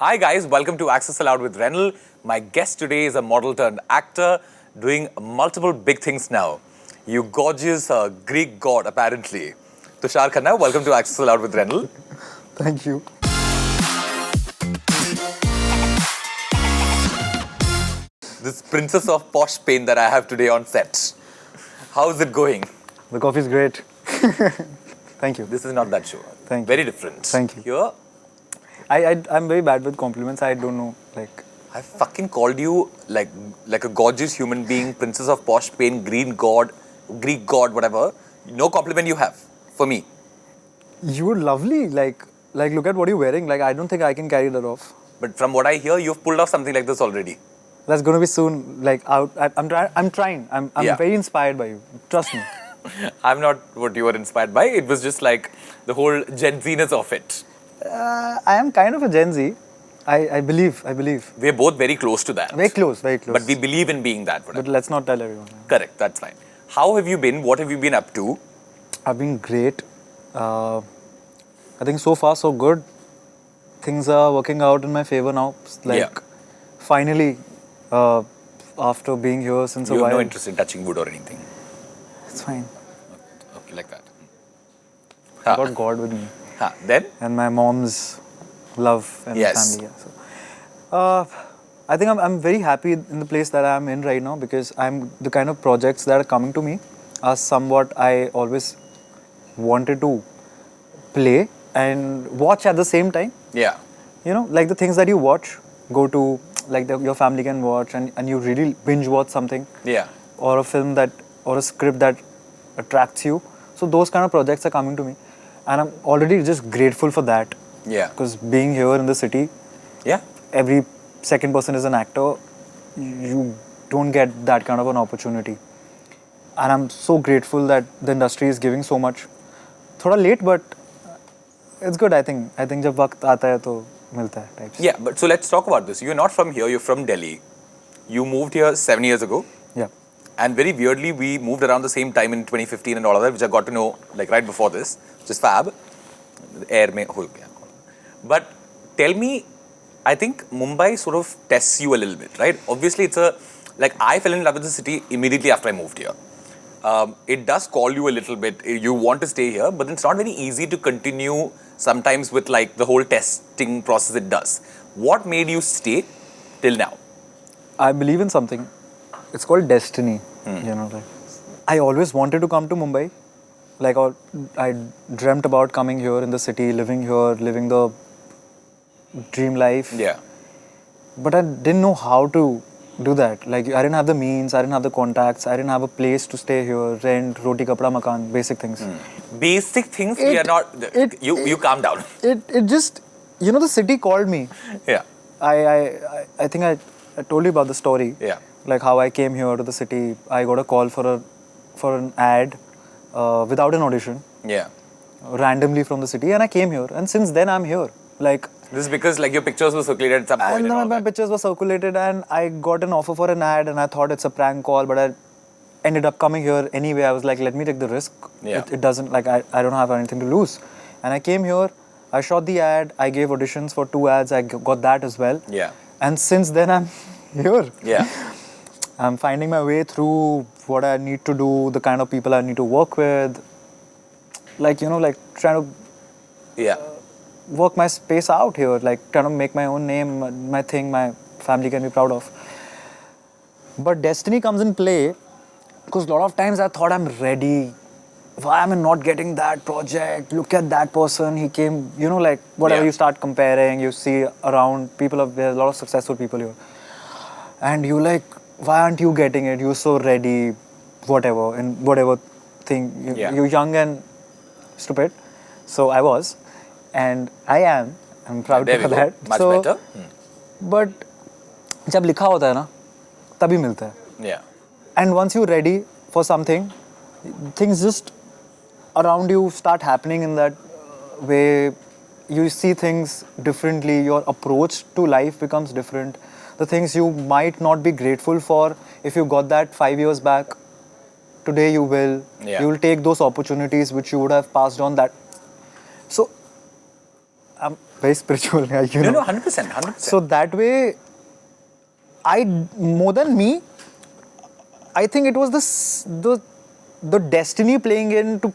Hi guys, welcome to Access Allowed with Renil. My guest today is a model turned actor doing multiple big things now. You gorgeous Greek god apparently. Tusharr Khanna, welcome to Access Allowed with Renil. Thank you. This princess of posh pain that I have today on set. How's it going? The coffee is great. Thank you. This is not that show. Thank you. Very different. Thank you. Here, I'm very bad with compliments. I don't know, like... I fucking called you like a gorgeous human being, princess of posh pain, Greek god, whatever. No compliment you have for me. You're lovely. Like, look at what you're wearing. Like, I don't think I can carry that off. But from what I hear, you've pulled off something like this already. That's going to be soon. Like, out. I'm trying. I'm Yeah. very inspired by you. Trust me. I'm not what you were inspired by. It was just like the whole Gen Z-ness of it. I am kind of a Gen Z. I believe. We're both very close to that. Very close. But we believe in being that. Whatever. But let's not tell everyone. Correct, that's fine. How have you been? What have you been up to? I've been great. I think so far so good. Things are working out in my favor now. Like, finally, after being here since a You while. have no interest in touching wood or anything? It's fine. Okay, like that. I got God with me. Then? And my mom's love and Yes. family. Yeah. So, I think I'm very happy in the place that I'm in right now because I'm the kind of projects that are coming to me are somewhat I always wanted to play and watch at the same time. Yeah. You know, like the things that you watch, go to, like your family can watch and you really binge watch something. Yeah. Or a film that, or a script that attracts you. So those kind of projects are coming to me. And I'm already just grateful for that. Yeah. Because being here in the city, Yeah. every second person is an actor. You don't get that kind of an opportunity. And I'm so grateful that the industry is giving so much. Thoda late, but it's good, I think. I think जब वक्त आता है तो मिलता है types. Yeah, but so let's talk about this. You're not from here, you're from Delhi. You moved here 7 years ago. Yeah. And very weirdly, we moved around the same time in 2015 and all of that, which I got to know like right before this, which is fab. Air mein ho gaya. But tell me, I think Mumbai sort of tests you a little bit, right? Obviously, it's like I fell in love with the city immediately after I moved here. It does call you a little bit. You want to stay here, but it's not very easy to continue sometimes with like the whole testing process it does. What made you stay till now? I believe in something. It's called destiny. You know, like I always wanted to come to Mumbai. Like I dreamt about coming here in the city, living here, living the dream life. Yeah. But I didn't know how to do that. Like I didn't have the means, I didn't have the contacts, I didn't have a place to stay here, rent, roti, kapda, makan, basic things. Basic things we are not. You calm down. It just, you know, the city called me. Yeah. I think I told you about the story. Yeah. Like how I came here to the city. I got a call for an ad without an audition. Yeah. Randomly from the city, and I came here. And since then, I'm here. Like. This is because like your pictures were circulated at some point. And all my that. pictures were circulated, and I got an offer for an ad, and I thought it's a prank call, but I ended up coming here anyway. I was like, let me take the risk. Yeah. It doesn't, like, I don't have anything to lose. And I came here, I shot the ad, I gave auditions for 2 ads, I got that as well. Yeah. And since then, I'm here. Yeah. I'm finding my way through what I need to do, the kind of people I need to work with. Like, you know, like trying to Yeah. work my space out here, like trying to make my own name, my thing, my family can be proud of. But destiny comes in play because a lot of times I thought I'm ready. Why am I not getting that project? Look at that person, he came, you know, like whatever you start comparing, you see around people, there's a lot of successful people here. And you like, why aren't you getting it? You're so ready, whatever, in whatever thing. You're young and stupid. So I was. And I am. I'm proud for that. Much better. But जब लिखा होता है ना, तभी मिलता है. Yeah. And once you're ready for something, things just around you start happening in that way. You see things differently. Your approach to life becomes different. The things you might not be grateful for, if you got that 5 years back, today you will. Yeah. You will take those opportunities which you would have passed on that. So I'm very spiritual. Yeah, you No, know. no, 100%, 100%. So that way, more than me, I think it was the destiny playing in to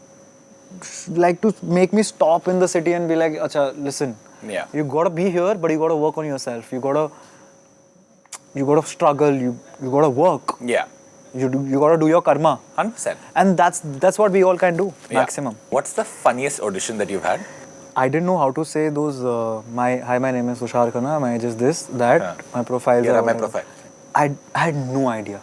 make me stop in the city and be like, Acha, listen, Yeah. you gotta be here, but you gotta work on yourself. You gotta struggle. You gotta work. Yeah. You gotta do your karma. 100%. And that's what we all can do, Yeah. maximum. What's the funniest audition that you've had? I didn't know how to say those. My name is Tusharr Khanna. My age is this, that. Yeah. My profiles Here are are my whatever. profile. I had no idea.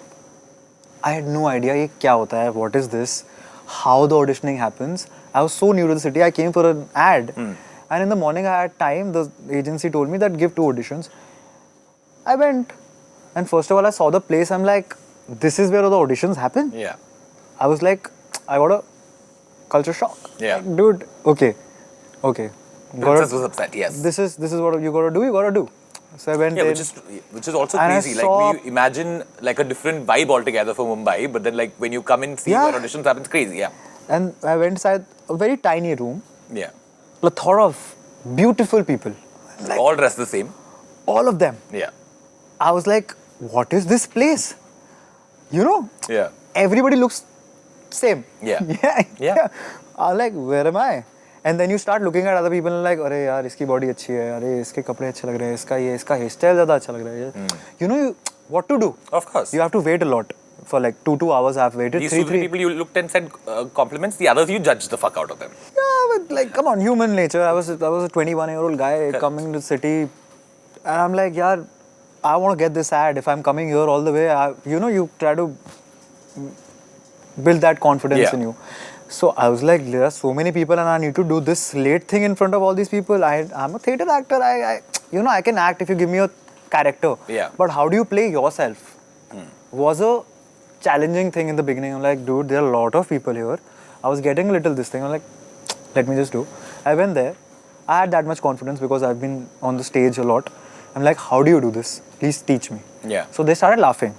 I had no idea ये क्या होता है, what is this, how the auditioning happens. I was so new to the city. I came for an ad, and in the morning I had time. The agency told me that give 2 auditions. I went, and first of all I saw the place. I'm like, this is where all the auditions happen. Yeah. I was like, I got a culture shock. Yeah. Like, dude, okay. Princess was upset, yes. This is what you gotta do. You gotta do. So I went Yeah, in. which is also And I crazy. saw- Like, we imagine like a different vibe altogether for Mumbai, but then like when you come and see Yeah. where auditions happen, it's crazy. Yeah. And I went inside a very tiny room. Yeah. Plethora of beautiful people. Like, All dressed the same. all of them. Yeah. I was like, what is this place? You know, Yeah. everybody looks same. Yeah. Yeah. Yeah. I'm like, where am I? And then you start looking at other people and like, अरे यार इसकी body अच्छी है, अरे इसके कपड़े अच्छे लग रहे हैं, इसका hairstyle ज़्यादा अच्छा लग रहा है. You know what to do. Of course. You have to wait a lot. For like 2 hours I've waited. These 3 two people you looked and said compliments, the others you judged the fuck out of them. Yeah, but like, come on, human nature. I was a 21-year-old guy coming to the city, and I'm like, yeah, I want to get this ad. If I'm coming here all the way, you try to build that confidence Yeah. in you. So I was like, there are so many people, and I need to do this late thing in front of all these people. I'm a theater actor. I can act if you give me a character. Yeah. But how do you play yourself? Was a challenging thing in the beginning. I'm like, dude, there are a lot of people here. I was getting a little this thing. I'm like, let me just do. I went there. I had that much confidence because I've been on the stage a lot. I'm like, how do you do this? Please teach me. Yeah. So they started laughing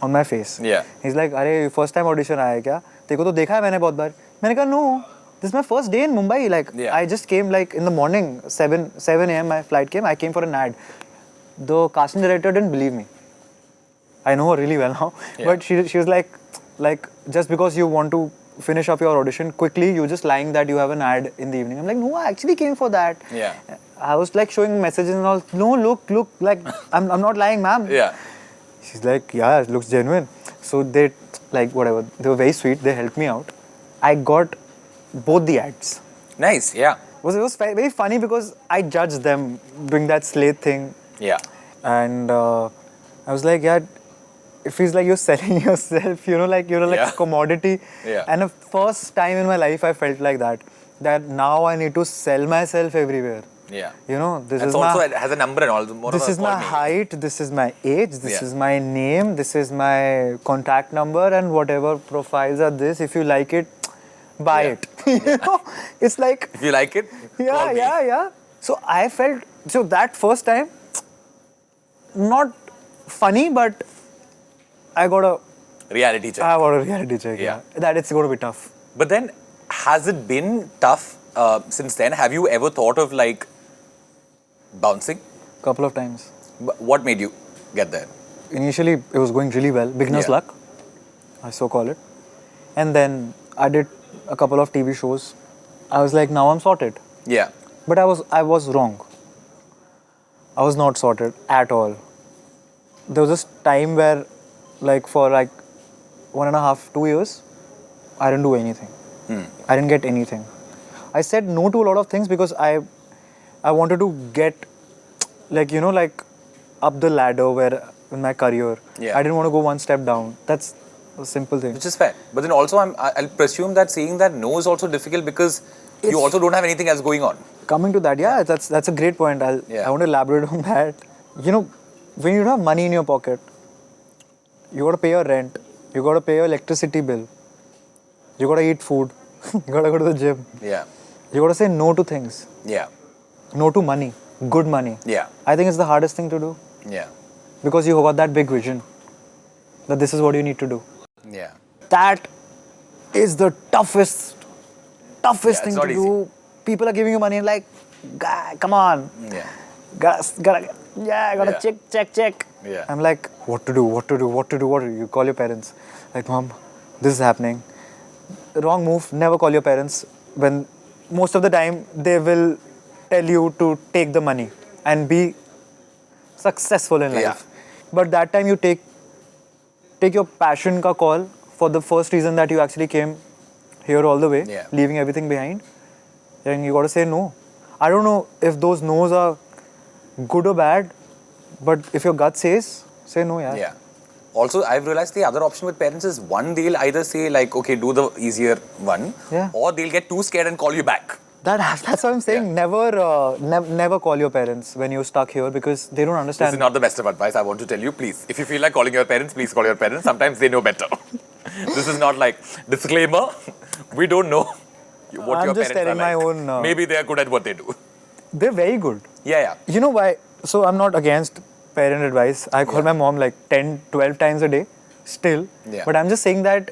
on my face. Yeah. He's like, अरे first time audition आया क्या? तेरे को तो देखा है मैंने बहुत बार. मैंने कहा, no. This is my first day in Mumbai. Like, Yeah. I just came like in the morning, 7 a.m. my flight came. I came for an ad. The casting director didn't believe me. I know her really well now. Yeah. But she was like, just because you want to finish up your audition quickly, you're just lying that you have an ad in the evening. I'm like, no, I actually came for that. Yeah. I was like showing messages and all. No, look, like, I'm not lying, ma'am. Yeah. She's like, yeah, it looks genuine. So they, like, whatever, they were very sweet. They helped me out. I got both the ads. Nice. Yeah. It was very funny because I judged them doing that slate thing. Yeah. And I was like, yeah, it feels like you're selling yourself, like you're like Yeah. a commodity. Yeah. And the first time in my life I felt like that now I need to sell myself everywhere. Yeah. This That's is also my, it has a number and all. More this of a is my call name. height, this is my age, this Yeah. is my name, this is my contact number, and whatever profiles are this. If you like it, buy Yeah. it. It's like, If you like it, call me. yeah. So I felt, that first time, not funny, but I got a Reality check. reality check. Yeah. That it's going to be tough. But then, has it been tough since then? Have you ever thought of like bouncing? Couple of times. What made you get there? Initially, it was going really well. Beginner's Yeah. luck, I so call it. And then I did a couple of TV shows. I was like, now I'm sorted. Yeah. But I was wrong. I was not sorted at all. There was this time where, for 1.5, 2 years, I didn't do anything. I didn't get anything. I said no to a lot of things because I wanted to get, up the ladder where in my career. Yeah. I didn't want to go one step down. That's a simple thing. Which is fair. But then also, I'll presume that saying that no is also difficult because you also don't have anything else going on. Coming to that, yeah, that's a great point. I want to elaborate on that. When you don't have money in your pocket, you got to pay your rent, you got to pay your electricity bill, you got to eat food, you got to go to the gym. Yeah. You got to say no to things. Yeah. No to money, good money. Yeah. I think it's the hardest thing to do Yeah. because you got that big vision that this is what you need to do. Yeah. That is the toughest it's thing not to easy. do. People are giving you money and like, guy, come on. Yeah. Gotta Yeah. check. Yeah. I'm like, what to do? You call your parents. Like, mom, this is happening. Wrong move. Never call your parents. When most of the time they will tell you to take the money and be successful in Yeah. life. But that time you take your passion ka call for the first reason that you actually came here all the way, Yeah. leaving everything behind. And you got to say no. I don't know if those no's are good or bad, but if your gut says, say no, yeah. Yeah. Also, I've realized the other option with parents is one, they'll either say like, okay, do the easier one, Yeah. or they'll get too scared and call you back. That's what I'm saying. Yeah. Never call your parents when you're stuck here because they don't This understand. is not the best of advice. I want to tell you, please. If you feel like calling your parents, please call your parents. Sometimes they know better. This is not like disclaimer. We don't know what I'm your just parents are telling my like. own, Maybe they are good at what they do. They're very good. Yeah. You know why? So I'm not against parent advice. I call Yeah. my mom like 10, 12 times a day still. Yeah. But I'm just saying that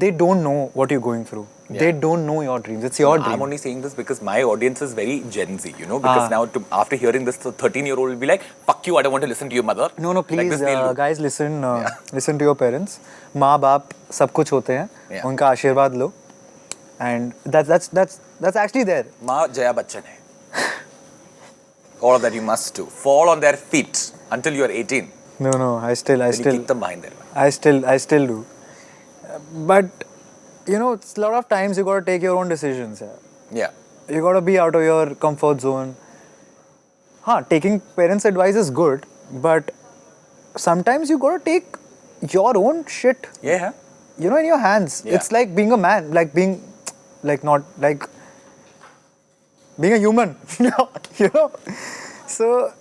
they don't know what you're going through. Yeah. They don't know your dreams. It's your dream. I'm only saying this because my audience is very Gen Z, because now after hearing this, the 13-year-old will be like, fuck you, I don't want to listen to your mother. No, Like please, this they'll do. guys, listen to your parents. माँ बाप सब कुछ होते हैं. Yeah. उनका आशीर्वाद लो. And that's actually there. Ma Jaya Bachchan hai. All of that you must do. Fall on their feet until you are 18. No, I still Then you keep them behind there. I still do. But it's a lot of times you gotta take your own decisions. Yeah. You gotta be out of your comfort zone. Taking parents' advice is good, but sometimes you gotta take your own shit. Yeah. In your hands. Yeah. It's like being a man, like being a human. So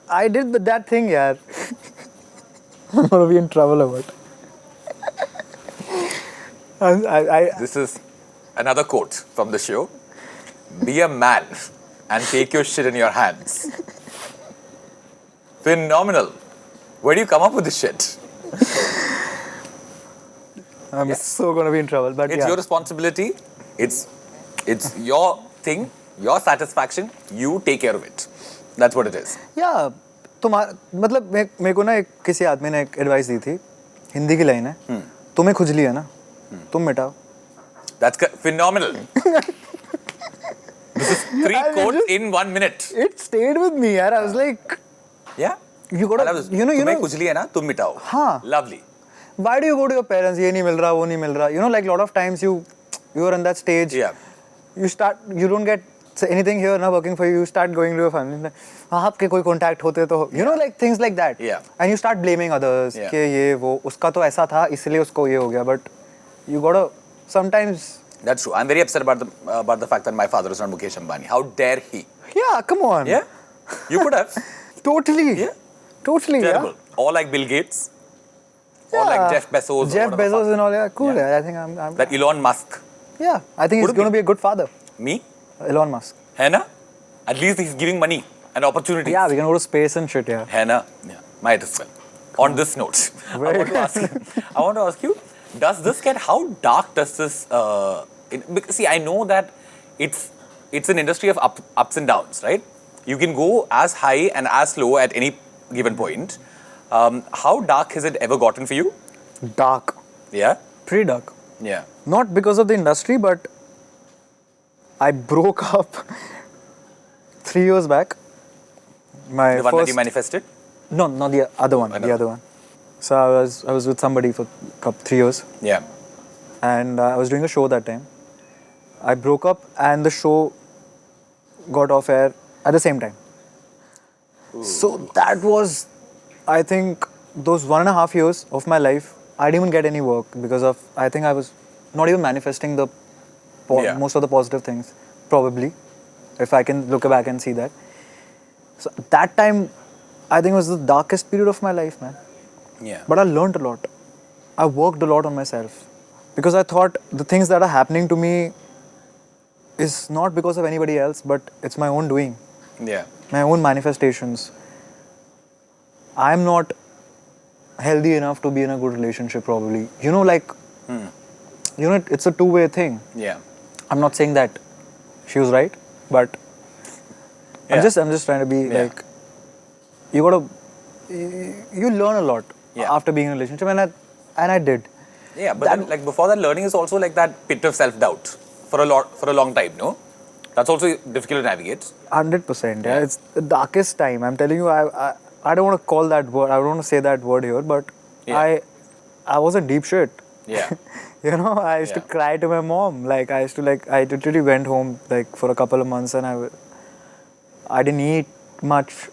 I did that thing, yaar. I'm gonna be in trouble about it. This is another quote from the show. Be a man and take your shit in your hands. Phenomenal. Where do you come up with this shit? I'm so gonna be in trouble, but It's your responsibility. It's your thing, your satisfaction. You take care of it. That's what it is. या मतलब मेरे को ना किसी आदमी ने एक advice दी थी. हिंदी की लाइन है. तुम्हें खुजली है ना, तुम मिटाओ. That's phenomenal. This is 3 quotes in 1 minute. It stayed with me, yaar. I was like, Yeah. you gotta, तुम्हें खुजली है ना, तुम मिटाओ. हाँ. Lovely. Why do you go to your parents? ये नहीं मिल रहा, वो नहीं मिल रहा. Like lot of times you are in that stage. Yeah. You don't get anything here now working for you. You start going to your family. आपके कोई contact होते तो, like things like that. Yeah. And you start blaming others. Yeah. कि ये वो उसका तो ऐसा था इसलिए उसको ये हो गया. But you gotta sometimes. That's true. I'm very upset about the fact that my father is not Mukesh Ambani. How dare he? Yeah, come on. Yeah. You could have. Totally. Yeah. Totally. Terrible. Yeah. Or like Bill Gates. Or like Jeff Bezos. Jeff or whatever the Bezos fuck. and all. Yeah, cool. Yeah. Yeah. I think I'm. That Elon Musk. Yeah, I think he's Could going to be. be a good father. Me? Elon Musk. है ना? At least he's giving money and opportunities. Yeah, we can go to space and shit. Yeah. है ना? Yeah. Might as well. On this note, I want to ask you, does this get, how dark does this, because see, I know that it's an industry of ups and downs, right? You can go as high and as low at any given point. How dark has it ever gotten for you? Dark. Yeah? Pretty dark. Yeah. Not because of the industry, but I broke up 3 years back. My The one first, that you manifested? No, not the other one. Another. The other one. So I was with somebody for 3 years, Yeah. and I was doing a show that time. I broke up, and the show got off air at the same time. Ooh. So that was, I think, those 1.5 years of my life, I didn't even get any work because of, I think I was not even manifesting the most of the positive things, probably, if I can look back and see that. So that time, I think was the darkest period of my life, man. Yeah. But I learned a lot. I worked a lot on myself because I thought the things that are happening to me is not because of anybody else, but it's my own doing. Yeah. My own manifestations. I'm not healthy enough to be in a good relationship, probably. It's a two-way thing. Yeah. I'm not saying that she was right, but I'm just trying to be like, you learn a lot after being in a relationship, and I did. Yeah, but then, like before that, learning is also like that pit of self-doubt for a long time, no? That's also difficult to navigate. 100%. Yeah, it's the darkest time. I'm telling you, I don't want to call that word. I don't want to say that word here, but I was in deep shit. Yeah. I used to cry to my mom. Like I literally went home like for a couple of months, and I didn't eat much.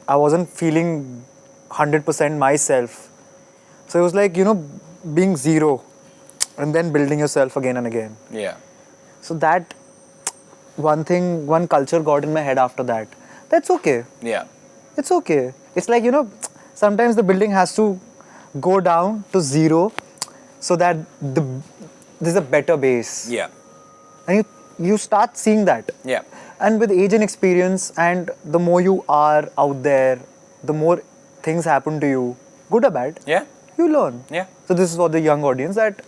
I wasn't feeling 100% myself. So it was like, being zero and then building yourself again and again. Yeah. So that one culture got in my head after that. That's okay. Yeah. It's okay. It's like, sometimes the building has to go down to zero so that there's a better base. Yeah. And you start seeing that. Yeah. And with age and experience, and the more you are out there, the more things happen to you, good or bad. Yeah. You learn. Yeah. So this is for the young audience that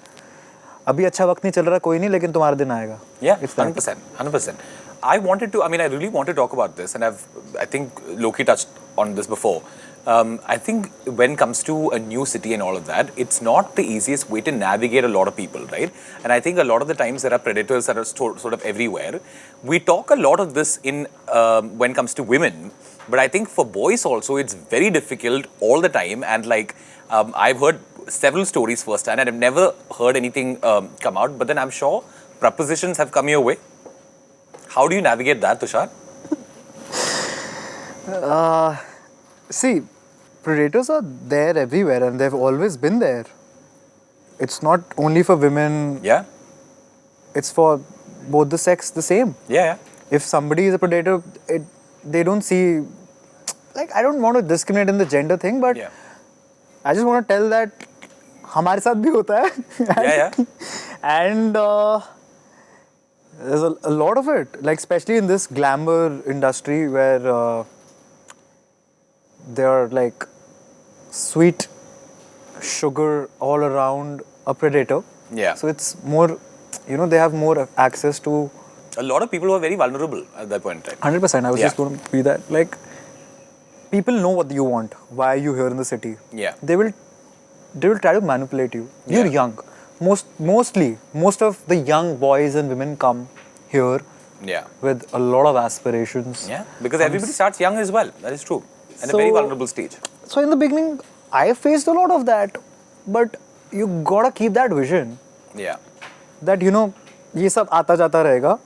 अभी अच्छा वक्त नहीं चल रहा कोई नहीं लेकिन तुम्हारा दिन आएगा. Yeah, 100%. I really want to talk about this, and I think Loki touched on this before. I think when it comes to a new city and all of that, it's not the easiest way to navigate a lot of people, right? And I think a lot of the times there are predators that are sort of everywhere. We talk a lot of this in when it comes to women, but I think for boys also, it's very difficult all the time. And like, I've heard several stories firsthand, and I've never heard anything come out, but then I'm sure propositions have come your way. How do you navigate that, Tushar? See, predators are there everywhere and they've always been there. It's not only for women. Yeah. It's for both the sex the same. Yeah. If somebody is a predator, they don't see... Like, I don't want to discriminate in the gender thing, but I just want to tell that हमारे साथ भी होता है. Yeah. And there's a lot of it, like especially in this glamour industry where there are like sweet sugar all around a predator. Yeah. So it's more, they have more access to... A lot of people were very vulnerable at that point in time. 100%. I was just going to be that. Like, people know what you want. Why are you here in the city? Yeah. They will try to manipulate you. You're young. Most of the young boys and women come here with a lot of aspirations. Yeah, because everybody starts young as well. That is true. And a very vulnerable stage. So in the beginning, I faced a lot of that. But you gotta keep that vision. Yeah. That, ये सब आता जाता रहेगा.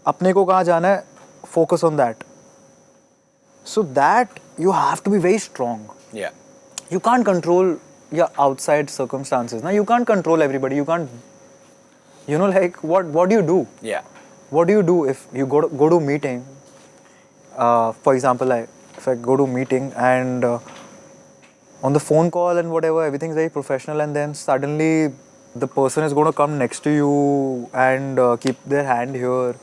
अपने को कहाँ जाना है, focus on that. So that you have to be very strong. Yeah. You can't control your outside circumstances. Now you can't control everybody. You can't, like what do you do? Yeah. What do you do if you go to a meeting? For example, if I go to a meeting and on the phone call and whatever, everything's very professional, and then suddenly the person is going to come next to you and keep their hand here,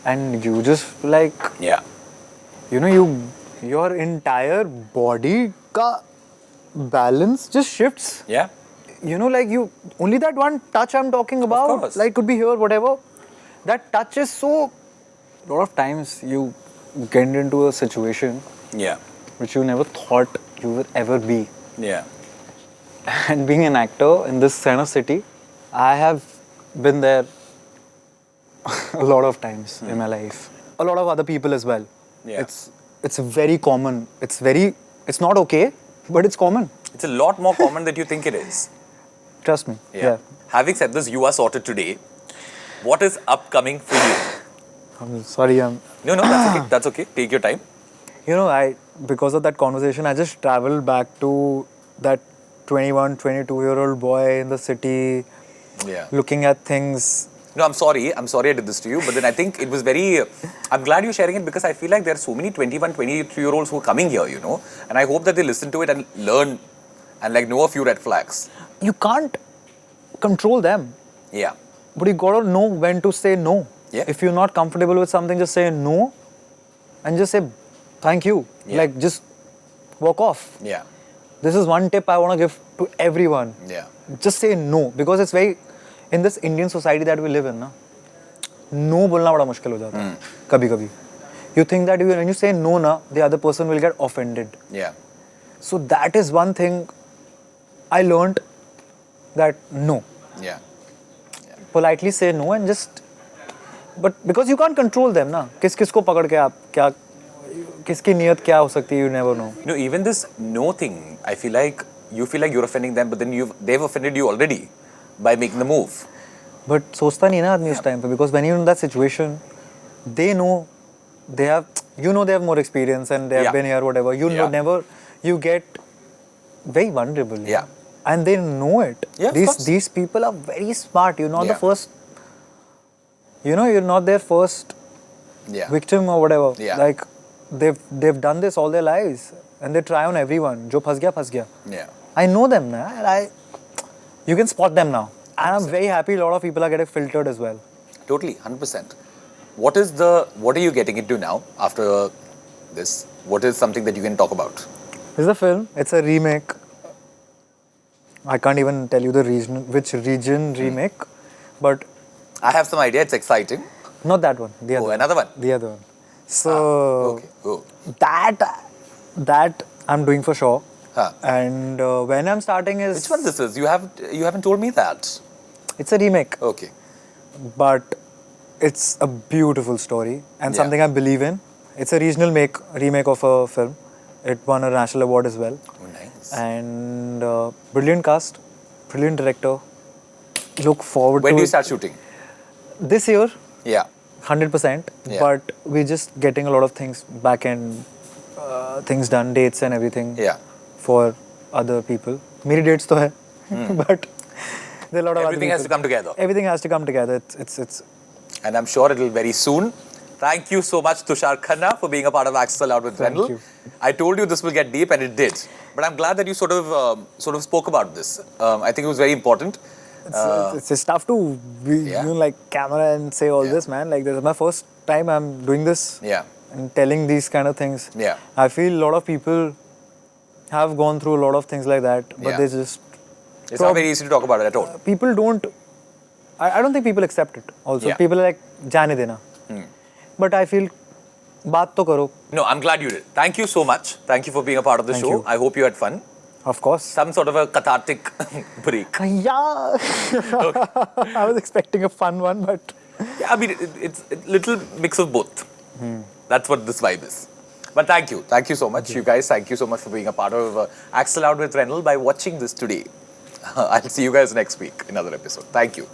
and you just like, your entire body ka balance just shifts. Yeah. Like only that one touch I'm talking about, Of course. like could be here, whatever. That touch is so... A lot of times you get into a situation which you never thought you would ever be. Yeah. And being an actor in this kind of city, I have been there a lot of times in my life. A lot of other people as well. Yeah. It's very common. It's not okay, but it's common. It's a lot more common than you think it is. Trust me. Yeah. Having said this, you are sorted today. What is upcoming for you? I'm sorry. No, that's okay. That's okay. Take your time. Because of that conversation, I just traveled back to that 21, 22-year-old boy in the city, looking at things. No, I'm sorry I did this to you, but then I think it was very... I'm glad you're sharing it because I feel like there are so many 21, 23-year-olds who are coming here, and I hope that they listen to it and learn and know a few red flags. You can't control them. Yeah. But you gotta know when to say no. Yeah. If you're not comfortable with something, just say no and just say thank you. Yeah. Just walk off. Yeah. This is one tip I want to give to everyone. Yeah. Just say no, because it's very... In this Indian society that we live in, no बोलना बड़ा मुश्किल हो जाता है कभी-कभी. you think that when you say no, na, the other person will get offended. Yeah. So that is one thing I learned, that no. Yeah. Politely say no and just, but because you can't control them ना, किसको पकड़ के आप क्या, किसकी नियत क्या हो सकती है, you never know. You know, even this no thing, I feel like you feel like you're offending them, but then they've offended you already by making the move. But सोचता नहीं ना आदमी उस time पे, because when you're in that situation, they know, they have, you know, they have more experience and they have been here, whatever. You know, never, you get very vulnerable. Yeah. And they know it. Yeah, these people are very smart. You're not the first, you know, you're not their first victim or whatever. Yeah. Like, they've done this all their lives and they try on everyone. Jo phas gaya. Yeah. I know them now, and you can spot them now. And I'm very happy a lot of people are getting filtered as well. Totally, 100%. What are you getting into now after this? What is something that you can talk about? It's a film. It's a remake. I can't even tell you which region remake, but I have some idea. It's exciting. not that one. The other. Another one. The other one. So Okay. Oh. that I'm doing for sure. Huh. And when I'm starting is, Which one this is? You haven't told me that. it's a remake, Okay. but it's a beautiful story and something I believe in. It's a regional remake of a film. It won a national award as well. Oh, nice. And brilliant cast, brilliant director. Look forward When to do you it. start shooting? This year, Yeah. 100%. Yeah. But we're just getting a lot of things back end, things done, dates and everything Yeah. for other people. मेरी dates तो है, but there are a lot of Everything other has to people. come together. Everything has to come together. It's. And I'm sure it'll very soon. Thank you so much, Tusharr Khanna, for being a part of Axel Out with Thank Renil. you. I told you this will get deep, and it did. But I'm glad that you sort of spoke about this. I think it was very important. It's tough to be, you know, like camera and say all this, man. Like, this is my first time I'm doing this Yeah. and telling these kind of things. Yeah. I feel a lot of people have gone through a lot of things like that, but they just, It's not very easy to talk about it at all. people don't, I don't think people accept it also. Yeah. People are like, जाने देना. But I feel, बात तो करो. No, I'm glad you did. Thank you so much. Thank you for being a part of the Thank show. you. I hope you had fun. Of course. Some sort of a cathartic break. Yeah. I was expecting a fun one, but Yeah, I mean, it's a little mix of both. That's what this vibe is. But thank you. Thank you so much. You guys, thank you so much for being a part of Axel Out with Renil by watching this today. I'll see you guys next week in another episode. Thank you.